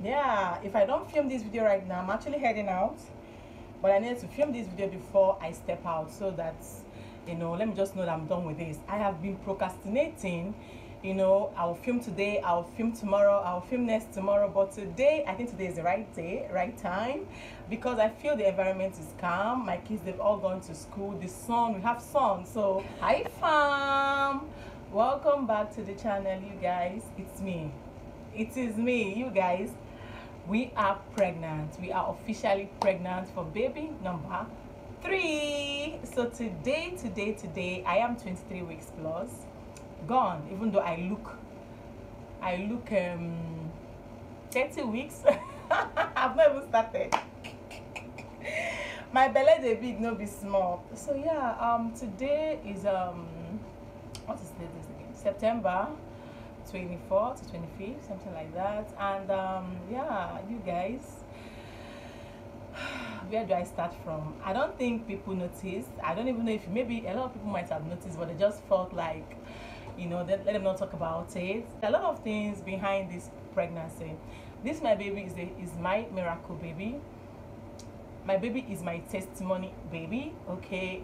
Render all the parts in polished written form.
yeah, if I don't film this video right now, I'm actually heading out, but I need to film this video before I step out, so that, you know, let me just know that I'm done with this. I have been procrastinating. You know, I'll film today, I'll film tomorrow, I'll film next tomorrow, but today, I think today is the right day, right time, because I feel the environment is calm. My kids, they've all gone to school. The sun, we have sun. So hi fam, welcome back to the channel, you guys. It's me, it is me, you guys. We are pregnant. We are officially pregnant for baby number 3. So today I am 23 weeks plus gone, even though I look 30 weeks. I've not even started. My belly dey big, no be small. So yeah, today is what is this again? September 24th to 25th, something like that. And yeah, you guys, where do I start from? I don't think people noticed. I don't even know if maybe a lot of people might have noticed, but they just felt like, you know, let them not talk about it. A lot of things behind this pregnancy. This my baby is my miracle baby. My baby is my testimony baby. Okay,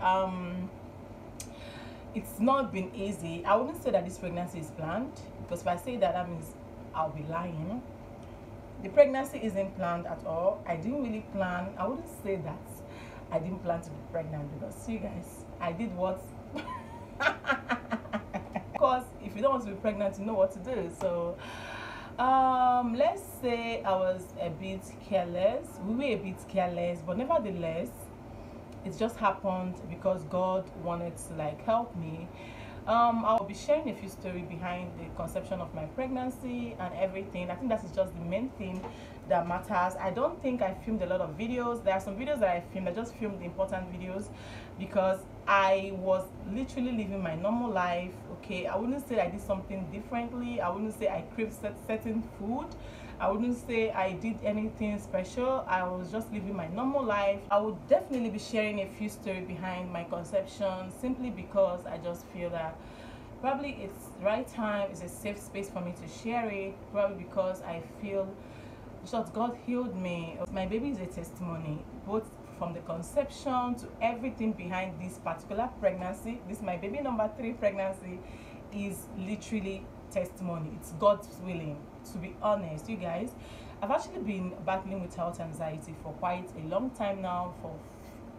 it's not been easy. I wouldn't say that this pregnancy is planned, because if I say that, that means I'll be lying. The pregnancy isn't planned at all. I didn't really plan. I wouldn't say that I didn't plan to be pregnant, because you guys, I did what because if you don't want to be pregnant, you know what to do. So let's say I was a bit careless. We were a bit careless, but nevertheless, it just happened because God wanted to like help me. I'll be sharing a few stories behind the conception of my pregnancy and everything. I think that is just the main thing that matters. I don't think I filmed a lot of videos. There are some videos that I filmed. I just filmed the important videos because I was literally living my normal life. Okay, I wouldn't say I did something differently. I wouldn't say I craved certain food. I wouldn't say I did anything special. I was just living my normal life. I would definitely be sharing a few stories behind my conception, simply because I just feel that probably it's the right time, it's a safe space for me to share it. Probably because I feel just God healed me. My baby is a testimony, both from the conception to everything behind this particular pregnancy. This my baby number 3 pregnancy is literally testimony. It's God's willing. To be honest, you guys, I've actually been battling with health anxiety for quite a long time now, for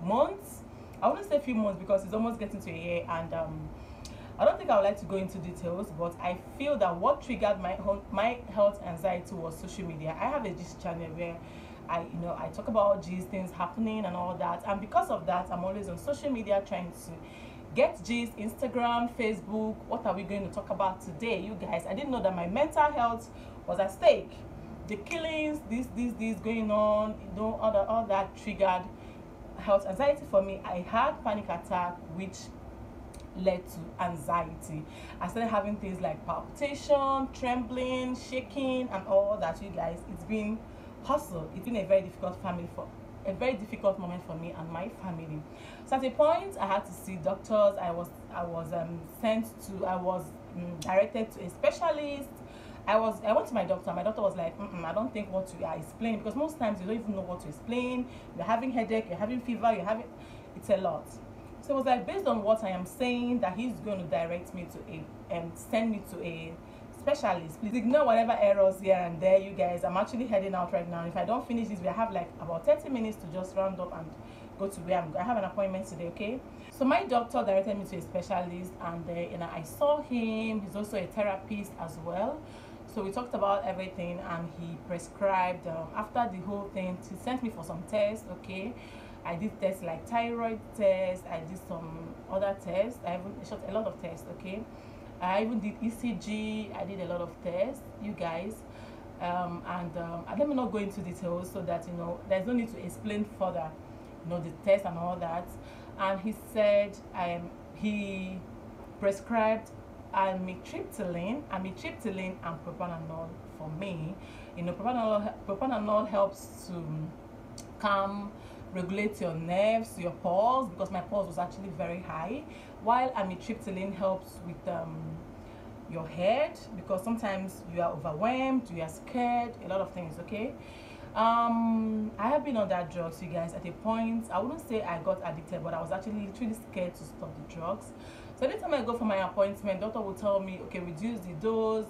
months. I wouldn't say a few months because it's almost getting to a year, and I don't think I would like to go into details, but I feel that what triggered my health anxiety was social media. I have a gist channel where I talk about gist things happening and all that, and because of that, I'm always on social media trying to get gist, Instagram, Facebook. What are we going to talk about today, you guys? I didn't know that my mental health was at stake. The killings, this going on, you know, all that triggered health anxiety for me. I had panic attack, which led to anxiety. I started having things like palpitation, trembling, shaking, and all that, you guys. It's been hustle. It's been a very difficult moment for me and my family. So at a point, I had to see doctors. I was directed to a specialist. I went to my doctor. My doctor was like, I don't think what you are explaining, because most times you don't even know what to explain. You're having headache, you're having fever, it's a lot. So it was like, based on what I am saying, that he's going to direct me to send me to a specialist. Please ignore whatever errors here and there, you guys. I'm actually heading out right now. If I don't finish this, we have like about 30 minutes to just round up and go to where I have an appointment today. Okay, so my doctor directed me to a specialist, and I saw him. He's also a therapist as well. So we talked about everything, and he prescribed, after the whole thing, he sent me for some tests. Okay, I did tests like thyroid tests, I did some other tests, I even shot a lot of tests. Okay, I even did ECG, I did a lot of tests, you guys. Let me not go into details, so that, you know, there's no need to explain further, you know, the test and all that. And he said he prescribed amitriptyline and propranolol for me. You know, propranolol helps to calm, regulate your nerves, your pulse, because my pulse was actually very high, while amitriptyline helps with your head, because sometimes you are overwhelmed, you are scared, a lot of things. Okay. I have been on that drugs, you guys. At a point, I wouldn't say I got addicted, but I was actually literally scared to stop the drugs. So anytime I go for my appointment, doctor will tell me, okay, reduce the dose,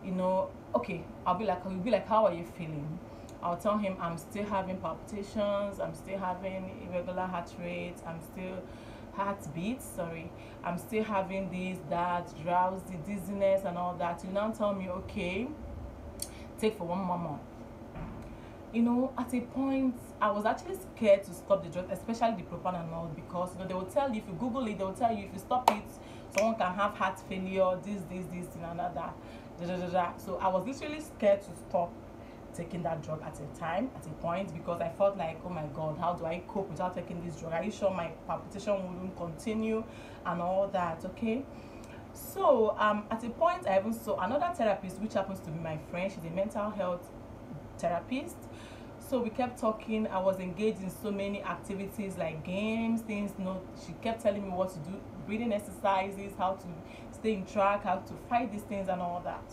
you know. Okay, he'll be like, how are you feeling? I'll tell him I'm still having palpitations, I'm still having irregular heart rates, I'm still heartbeats, sorry, I'm still having this, that, drowsy, dizziness, and all that. You now tell me, okay, take for 1 more month. You know, at a point, I was actually scared to stop the drug, especially the propanol, because you know they will tell you, if you Google it, they will tell you if you stop it, someone can have heart failure, this, and another, So I was literally scared to stop taking that drug at a point, because I felt like, oh my god, how do I cope without taking this drug? Are you sure my palpitation wouldn't continue and all that? Okay. So at a point, I even saw another therapist, which happens to be my friend. She's a mental health therapist. So we kept talking. I was engaged in so many activities like games, things. You know, she kept telling me what to do, breathing exercises, how to stay in track, how to fight these things and all that.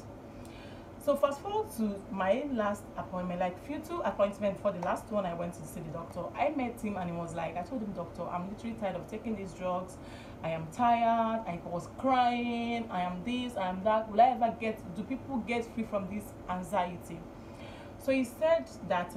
So fast forward to my last appointment, like two appointments before the last one, I went to see the doctor. I met him and he was like, I told him, doctor, I'm literally tired of taking these drugs. I am tired. I was crying. I am this, I am that. Will I ever do people get free from this anxiety? So he said that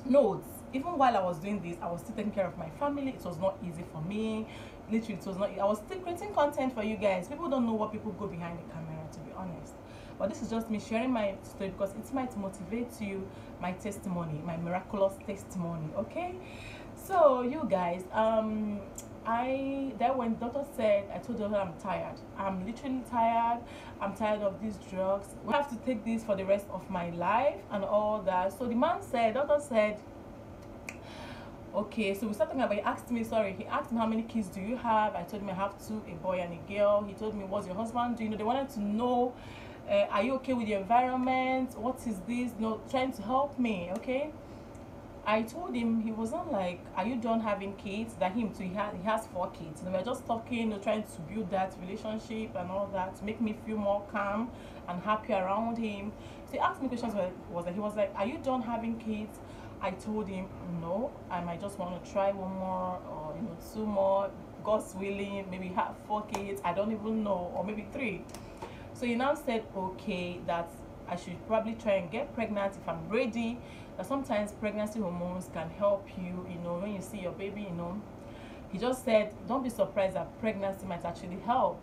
no, even while I was doing this, I was still taking care of my family. It was not easy for me. Literally, it was not. I was still creating content for you guys. People don't know what people go behind the camera, to be honest. But this is just me sharing my story, because it might motivate you, my testimony, my miraculous testimony. Okay. So you guys, when doctor said, I told her I'm tired. I'm literally tired. I'm tired of these drugs. We have to take this for the rest of my life and all that. So the doctor said, okay. So we started talking about. He asked me how many kids do you have? I told him I have 2, a boy and a girl. He told me, what's your husband doing? You know, they wanted to know, are you okay with the environment? What is this? You know, trying to help me. Okay. I told him, he wasn't like, are you done having kids? That him too, he has 4 kids. And we were just talking, you know, trying to build that relationship and all that, to make me feel more calm and happy around him. So he asked me questions. He was like, are you done having kids? I told him, no, I might just want to try 1 more, or you know, 2 more, God's willing, maybe have 4 kids, I don't even know, or maybe 3. So he now said, okay, that I should probably try and get pregnant if I'm ready. That sometimes pregnancy hormones can help you, you know, when you see your baby, you know. He just said, don't be surprised that pregnancy might actually help,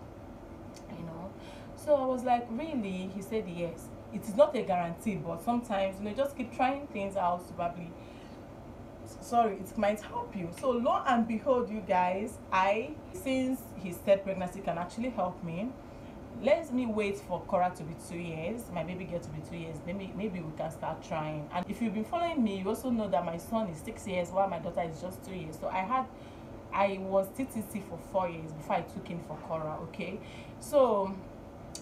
you know. So I was like, really? He said yes. It is not a guarantee, but sometimes, you know, just keep trying things out, probably, it might help you. So lo and behold, you guys, since he said pregnancy can actually help me, let me wait for Cora to be 2 years, my baby girl to be 2 years. Maybe we can start trying. And if you've been following me, you also know that my son is 6 years while my daughter is just 2 years. So I was TTC for 4 years before I took in for Cora. Okay. So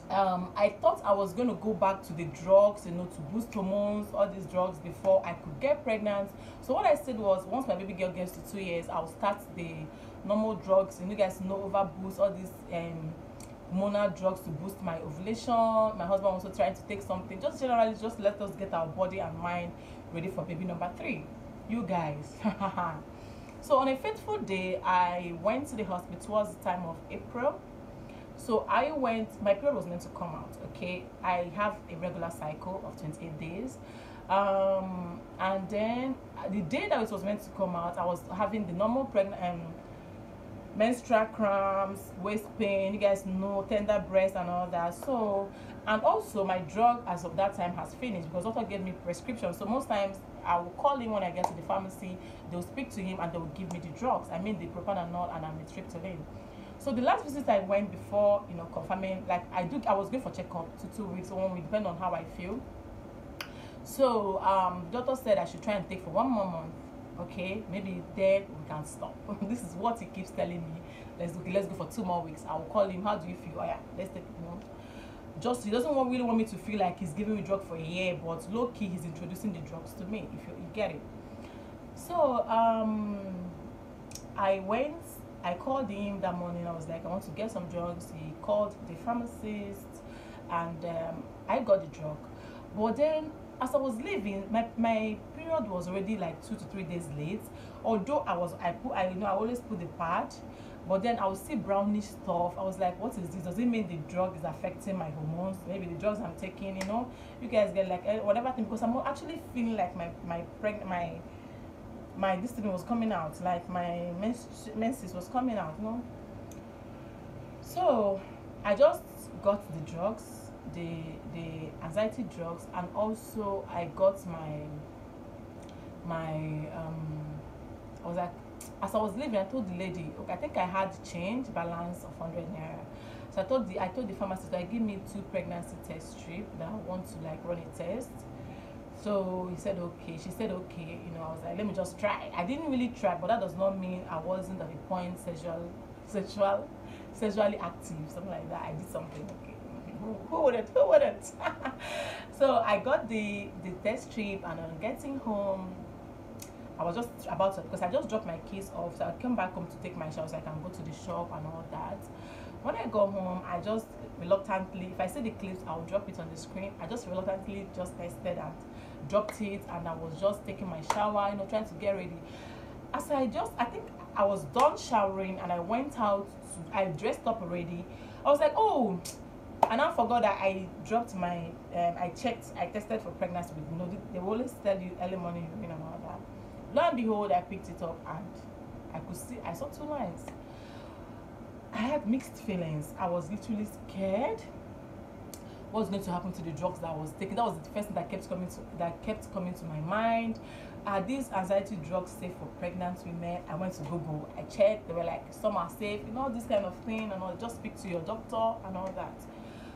I thought I was going to go back to the drugs, you know, to boost hormones, all these drugs, before I could get pregnant. So what I said was, once my baby girl gets to 2 years, I'll start the normal drugs. You guys know, Overboost, all these hormonal drugs to boost my ovulation. My husband also trying to take something, just generally, just let us get our body and mind ready for baby number 3, you guys. So on a fateful day, I went to the hospital. It was the time of April. So I went, my period was meant to come out. Okay, I have a regular cycle of 28 days, and then the day that it was meant to come out, I was having the normal menstrual cramps, waist pain, you guys know, tender breast and all that. So, and also my drug as of that time has finished, because doctor gave me prescription. So most times I will call him when I get to the pharmacy, they'll speak to him and they will give me the drugs. I mean the propanol and amitriptyline. So the last visit I went before, you know, confirming, like I was going for checkup to 2 weeks, so 1 week, depending on how I feel. So the doctor said I should try and take for 1 more month. Okay, maybe then we can stop. This is what he keeps telling me. Let's go for 2 more weeks. I will call him. How do you feel? Oh yeah, let's take it. You know, just he doesn't really want me to feel like he's giving me drug for a year, but low key he's introducing the drugs to me. If you get it. So I called him that morning. I was like, I want to get some drugs. He called the pharmacist. and I got the drug. But then as I was leaving, my period was already like 2 to 3 days late. Although I you know I always put the pad, but then I would see brownish stuff. I was like, what is this? Does it mean the drug is affecting my hormones? Maybe the drugs I'm taking, you know, you guys get like whatever thing, because I'm actually feeling like my this thing was coming out, like my menses was coming out, you know. So I just got the drugs, the anxiety drugs, and also I got my I was like, as I was leaving, I told the lady, okay, I think I had change balance of 100 naira. So I told the pharmacist, like, give me 2 pregnancy test strip that I want to like run a test. So he said okay, she said okay, you know. I was like, let me just try. I didn't really try, but that does not mean I wasn't at the point sexually active, something like that. I did something. Okay, who wouldn't So I got the test strip, and on getting home, I was just about to, because I just dropped my keys off, so I came back home to take my shower so I can go to the shop and all that. When I got home, I just reluctantly, if I see the clips, I'll drop it on the screen. I just reluctantly just tested and dropped it, and I was just taking my shower, you know, trying to get ready. As I think I was done showering and I went out, I dressed up already. I was like, oh, and I forgot that I dropped my, I tested for pregnancy with, you know, they always tell you early morning urine and all that. Lo and behold, I picked it up and I saw 2 lines. I had mixed feelings. I was literally scared. What's going to happen to the drugs that I was taking? That was the first thing that kept coming to my mind. Are these anxiety drugs safe for pregnant women? I went to Google. I checked. They were like, some are safe, you know, this kind of thing, and all. Just speak to your doctor and all that.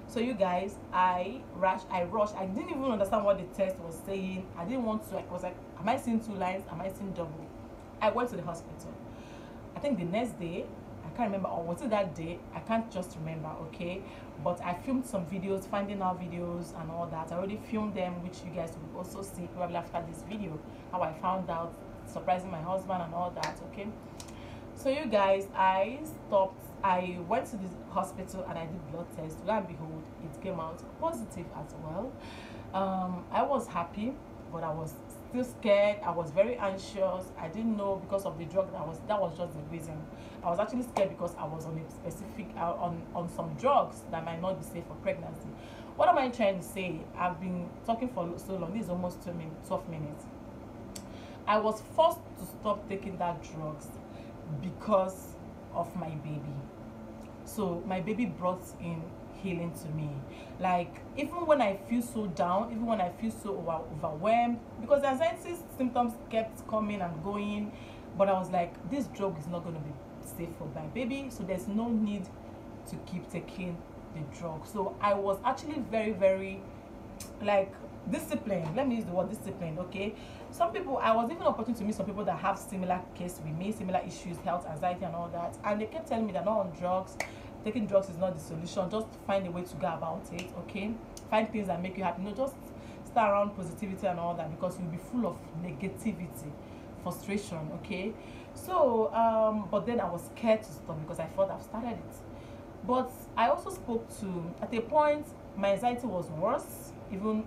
So you guys, I rushed. I didn't even understand what the test was saying. I didn't want to. I was like, am I seeing 2 lines? Am I seeing double? I went to the hospital. I think the next day, I can't remember, or was it that day? I can't just remember, okay? But I filmed some videos, finding out videos and all that. I already filmed them, which you guys will also see probably after this video, how I found out, surprising my husband and all that, okay? So you guys, I went to the hospital and I did blood test. Lo and behold, it came out positive as well. I was happy, but I was still scared. I was very anxious. I didn't know, because of the drug that was just the reason. I was actually scared because I was on a specific on some drugs that might not be safe for pregnancy. What am I trying to say? I've been talking for so long. This is almost 12 minutes. I was forced to stop taking that drugs because of my baby. So my baby brought in healing to me. Like, even when I feel so down, even when I feel so overwhelmed, because the anxiety symptoms kept coming and going, but I was like, this drug is not going to be safe for my baby, so there's no need to keep taking the drug. So I was actually very, very like disciplined. Let me use the word discipline, okay? Some people, I was even opportunity to meet some people that have similar case with me, similar issues, health, anxiety and all that, and they kept telling me they're not on drugs. Taking drugs is not the solution. Just find a way to go about it, okay? Find things that make you happy. You know, just stay around positivity and all that, because you'll be full of negativity, frustration, okay? So but then I was scared to stop because I thought I've started it. But I also spoke to, at a point my anxiety was worse, even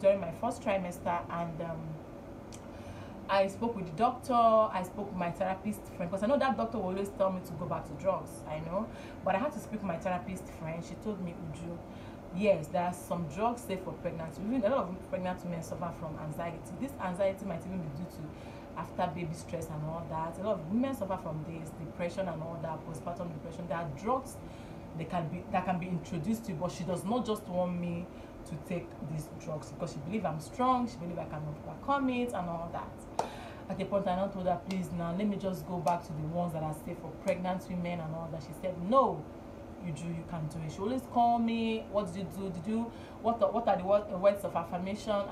during my first trimester, and I spoke with the doctor, I spoke with my therapist friend, because I know that doctor will always tell me to go back to drugs, I know, but I had to speak with my therapist friend. She told me, Uju, yes, there are some drugs safe for pregnancy. Even a lot of pregnant women suffer from anxiety. This anxiety might even be due to after baby stress and all that. A lot of women suffer from this, depression and all that, postpartum depression. There are drugs that can be introduced to you, but she does not just want me to take these drugs because she believes I'm strong, she believes I can overcome it and all that. At a point, I now told her, please now let me just go back to the ones that are safe for pregnant women and all that. She said, no, you can do it. She always call me, what did you do? What are the words of affirmation?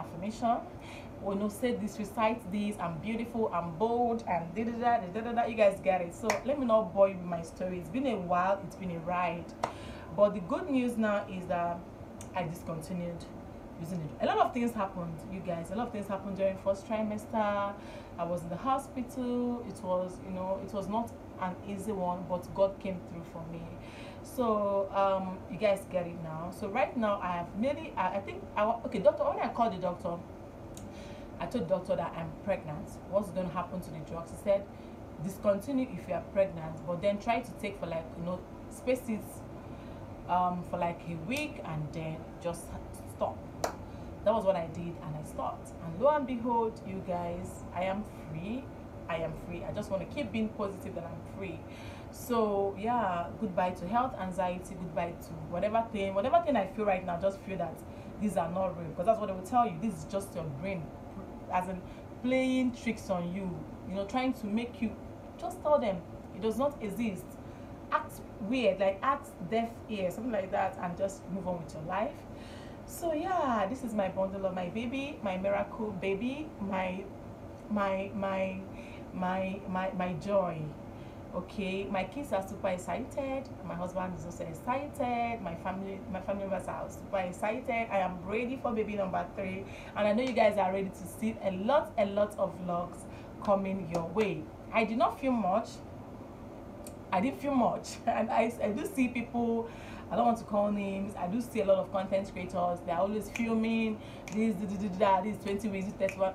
Well, no, say this, recite this, I'm beautiful, I'm bold, and da-da-da. You guys get it. So let me not bore you with my story. It's been a while, it's been a ride. But the good news now is that I discontinued using it. A lot of things happened, you guys. A lot of things happened during first trimester. I was in the hospital. It was, it was not an easy one, but God came through for me. So you guys get it now. So right now I have nearly I think okay, doctor, when I called the doctor, I told the doctor that I'm pregnant. What's going to happen to the drugs? He said discontinue if you are pregnant, but then try to take for like, you know, space it for like a week and then just stop. That was what I did, and I stopped. And lo and behold, you guys, I am free. I am free. I just want to keep being positive that I'm free. So yeah, goodbye to health anxiety, goodbye to whatever thing I feel right now. Just feel that these are not real, because that's what they will tell you. This is just your brain, as in playing tricks on you, you know, trying to make you. Just tell them it does not exist. Act weird, like act deaf ear, something like that, and just move on with your life. So yeah, this is my bundle of my baby, my miracle baby, my joy. Okay, my kids are super excited, my husband is also excited, my family members are super excited. I am ready for baby number 3, and I know you guys are ready to see a lot of vlogs coming your way. I did not film much. I didn't film much, and I do see people, I don't want to call names, I do see a lot of content creators. They're always filming this 20 weeks, this 31.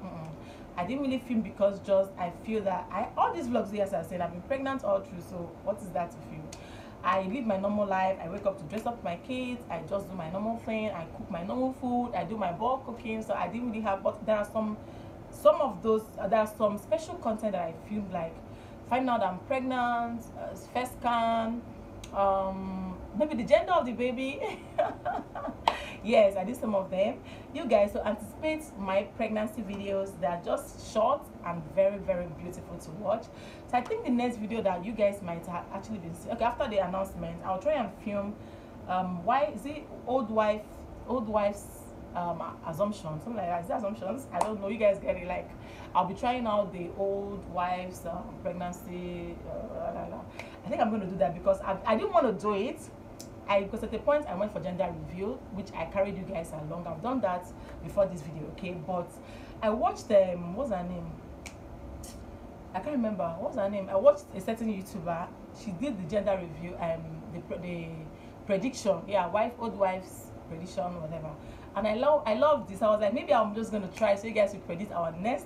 I didn't really film because just I feel that all these vlogs, yes, I said I've been pregnant all through, so what is that to film? I live my normal life. I wake up to dress up my kids, I just do my normal thing, I cook my normal food, I do my bulk cooking. So I didn't really have, but there are some of those, there are some special content that I filmed, like finding out I'm pregnant, first scan, maybe the gender of the baby. Yes, I did some of them. You guys, so anticipate my pregnancy videos. They are just short and very beautiful to watch. So I think the next video that you guys might have actually been seeing, okay, after the announcement, I'll try and film why is it old wife's assumption, something like that. Is that assumptions? I don't know, you guys get it. Like, I'll be trying out the old wife's pregnancy. I think I'm going to do that because I didn't want to do it. Because at the point I went for gender reveal, which I carried you guys along. I've done that before this video, okay? But I watched what's her name? I can't remember what's her name. I watched a certain YouTuber. She did the gender review, the prediction, yeah, old wife's prediction, whatever. And I love this. I was like, maybe I'm just gonna try, so you guys will predict our next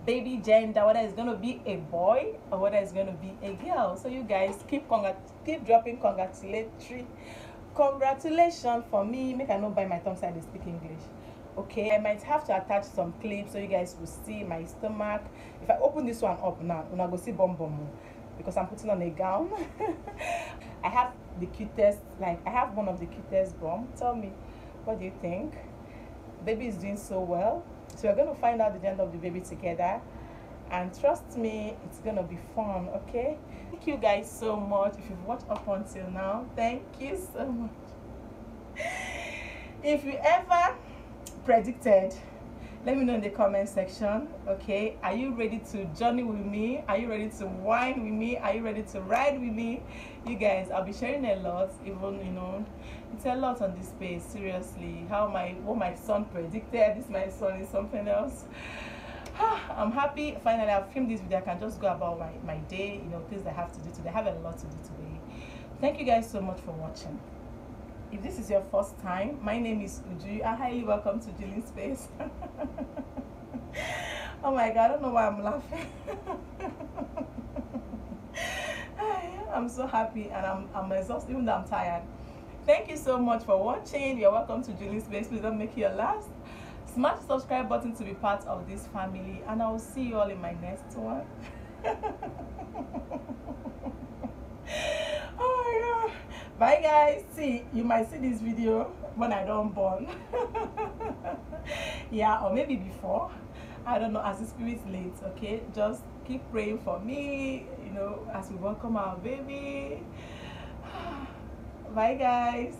baby gender, whether it's gonna be a boy or whether it's gonna be a girl. So you guys keep dropping congratulations for me. Make I not buy my tongue side to speak English. Okay, I might have to attach some clips so you guys will see my stomach. If I open this one up now, I'm gonna go see bum because I'm putting on a gown. I have the cutest, like I have one of the cutest bum. Tell me, what do you think? Baby is doing so well. So we're going to find out the gender of the baby together, and trust me, it's going to be fun. Okay, thank you guys so much. If you've watched up until now, thank you so much. If you ever predicted, let me know in the comment section. Okay, are you ready to journey with me? Are you ready to whine with me? Are you ready to ride with me? You guys, I'll be sharing a lot. Even, you know, it's a lot on this space. Seriously, what my son predicted. This my son is something else. I'm happy finally I've filmed this video. I can just go about my day, you know, things I have to do today. I have a lot to do today. Thank you guys so much for watching. If this is your first time, my name is Uju. I highly welcome to Ujulinn Space. Oh my god, I don't know why I'm laughing. I'm so happy, and I'm exhausted, even though I'm tired. Thank you so much for watching. You're welcome to Ujulinn Space. Please don't make it your last. Smash the subscribe button to be part of this family, and I will see you all in my next one. Oh my god. Bye guys. See, you might see this video when I don't born. Yeah, or maybe before, I don't know, as the spirit leads. Okay, just keep praying for me, you know, as we welcome our baby. Bye guys.